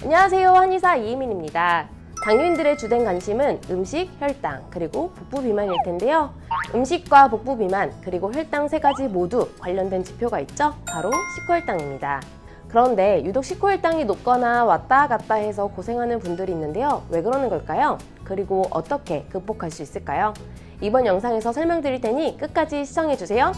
안녕하세요, 한의사 이혜민입니다. 당뇨인들의 주된 관심은 음식, 혈당, 그리고 복부 비만일 텐데요. 음식과 복부 비만, 그리고 혈당 세 가지 모두 관련된 지표가 있죠? 바로 식후혈당입니다. 그런데 유독 식후혈당이 높거나 왔다 갔다 해서 고생하는 분들이 있는데요. 왜 그러는 걸까요? 그리고 어떻게 극복할 수 있을까요? 이번 영상에서 설명드릴 테니 끝까지 시청해주세요.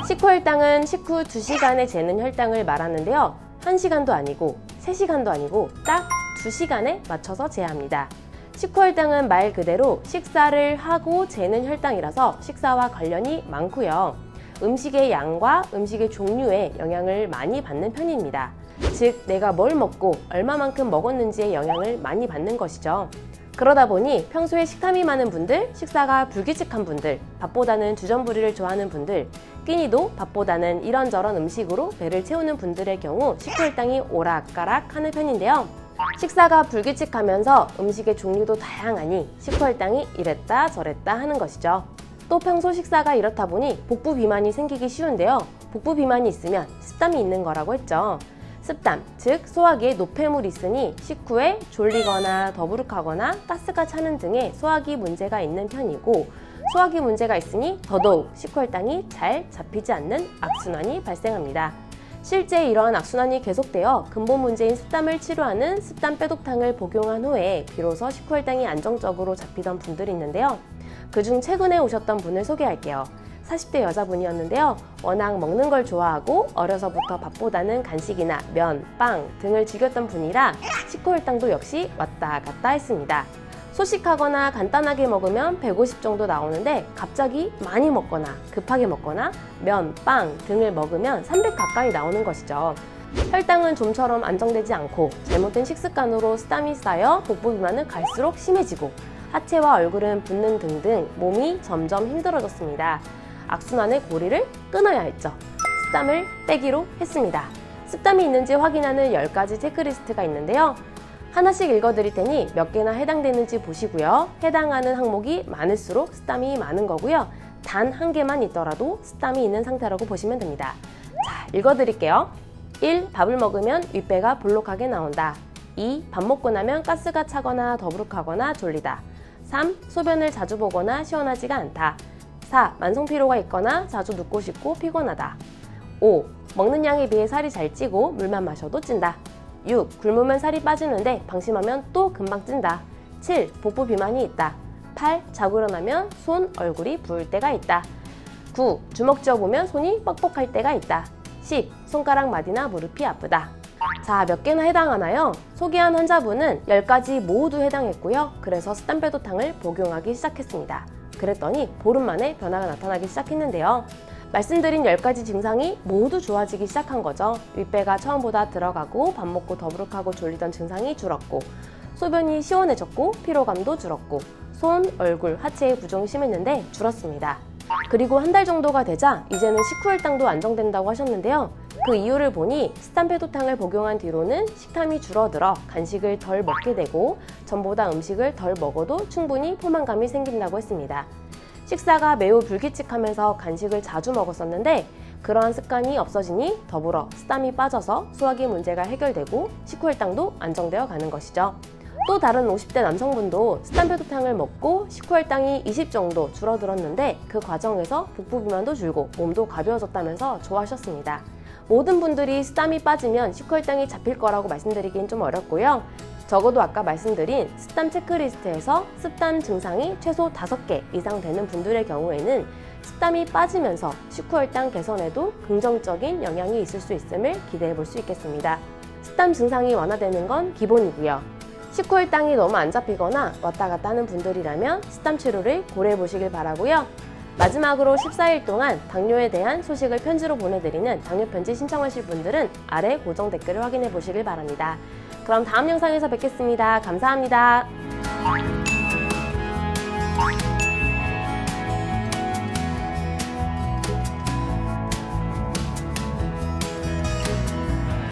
식후혈당은 식후 2시간에 재는 혈당을 말하는데요. 1시간도 아니고 3시간도 아니고 딱 2시간에 맞춰서 재합니다. 식후혈당은 말 그대로 식사를 하고 재는 혈당이라서 식사와 관련이 많고요. 음식의 양과 음식의 종류에 영향을 많이 받는 편입니다. 즉, 내가 뭘 먹고 얼마만큼 먹었는지에 영향을 많이 받는 것이죠. 그러다 보니 평소에 식탐이 많은 분들, 식사가 불규칙한 분들, 밥보다는 주전부리를 좋아하는 분들, 끼니도 밥보다는 이런저런 음식으로 배를 채우는 분들의 경우 식후혈당이 오락가락 하는 편인데요. 식사가 불규칙하면서 음식의 종류도 다양하니 식후혈당이 이랬다 저랬다 하는 것이죠. 또 평소 식사가 이렇다 보니 복부 비만이 생기기 쉬운데요. 복부 비만이 있으면 습담이 있는 거라고 했죠. 습담, 즉 소화기에 노폐물이 있으니 식후에 졸리거나 더부룩하거나 가스가 차는 등의 소화기 문제가 있는 편이고, 소화기 문제가 있으니 더더욱 식후혈당이 잘 잡히지 않는 악순환이 발생합니다. 실제 이러한 악순환이 계속되어 근본 문제인 습담을 치료하는 습담 빼독탕을 복용한 후에 비로소 식후혈당이 안정적으로 잡히던 분들이 있는데요. 그중 최근에 오셨던 분을 소개할게요. 40대 여자분이었는데요. 워낙 먹는 걸 좋아하고 어려서부터 밥보다는 간식이나 면, 빵 등을 즐겼던 분이라 식후혈당도 역시 왔다 갔다 했습니다. 소식하거나 간단하게 먹으면 150 정도 나오는데 갑자기 많이 먹거나 급하게 먹거나 면, 빵 등을 먹으면 300 가까이 나오는 것이죠. 혈당은 좀처럼 안정되지 않고 잘못된 식습관으로 습담이 쌓여 복부 비만은 갈수록 심해지고 하체와 얼굴은 붓는 등등 몸이 점점 힘들어졌습니다. 악순환의 고리를 끊어야 했죠. 습담을 빼기로 했습니다. 습담이 있는지 확인하는 10가지 체크리스트가 있는데요. 하나씩 읽어드릴 테니 몇 개나 해당되는지 보시고요. 해당하는 항목이 많을수록 습담이 많은 거고요. 단 한 개만 있더라도 습담이 있는 상태라고 보시면 됩니다. 자, 읽어드릴게요. 1. 밥을 먹으면 윗배가 볼록하게 나온다. 2. 밥 먹고 나면 가스가 차거나 더부룩하거나 졸리다. 3. 소변을 자주 보거나 시원하지가 않다. 4. 만성피로가 있거나 자주 눕고 싶고 피곤하다. 5. 먹는 양에 비해 살이 잘 찌고 물만 마셔도 찐다. 6. 굶으면 살이 빠지는데 방심하면 또 금방 찐다. 7. 복부 비만이 있다. 8. 자고 일어나면 손, 얼굴이 부을 때가 있다. 9. 주먹 쥐어보면 손이 뻑뻑할 때가 있다. 10. 손가락 마디나 무릎이 아프다. 자, 몇 개나 해당하나요? 소개한 환자분은 10가지 모두 해당했고요. 그래서 습담 빼독탕을 복용하기 시작했습니다. 그랬더니 보름 만에 변화가 나타나기 시작했는데요. 말씀드린 10가지 증상이 모두 좋아지기 시작한 거죠. 윗배가 처음보다 들어가고 밥 먹고 더부룩하고 졸리던 증상이 줄었고, 소변이 시원해졌고 피로감도 줄었고, 손, 얼굴, 하체의 부종이 심했는데 줄었습니다. 그리고 한 달 정도가 되자 이제는 식후혈당도 안정된다고 하셨는데요. 그 이유를 보니 습담 빼독탕을 복용한 뒤로는 식탐이 줄어들어 간식을 덜 먹게 되고 전보다 음식을 덜 먹어도 충분히 포만감이 생긴다고 했습니다. 식사가 매우 불규칙하면서 간식을 자주 먹었었는데 그러한 습관이 없어지니 더불어 습담이 빠져서 소화기 문제가 해결되고 식후혈당도 안정되어 가는 것이죠. 또 다른 50대 남성분도 습담 빼독탕을 먹고 식후혈당이 20 정도 줄어들었는데 그 과정에서 복부 비만도 줄고 몸도 가벼워졌다면서 좋아하셨습니다. 모든 분들이 습담이 빠지면 식후혈당이 잡힐 거라고 말씀드리긴 좀 어렵고요. 적어도 아까 말씀드린 습담 체크리스트에서 습담 증상이 최소 5개 이상 되는 분들의 경우에는 습담이 빠지면서 식후혈당 개선에도 긍정적인 영향이 있을 수 있음을 기대해 볼 수 있겠습니다. 습담 증상이 완화되는 건 기본이고요. 식후혈당이 너무 안 잡히거나 왔다 갔다 하는 분들이라면 습담 치료를 고려해 보시길 바라고요. 마지막으로 14일 동안 당뇨에 대한 소식을 편지로 보내드리는 당뇨 편지 신청하실 분들은 아래 고정 댓글을 확인해 보시길 바랍니다. 그럼 다음 영상에서 뵙겠습니다. 감사합니다.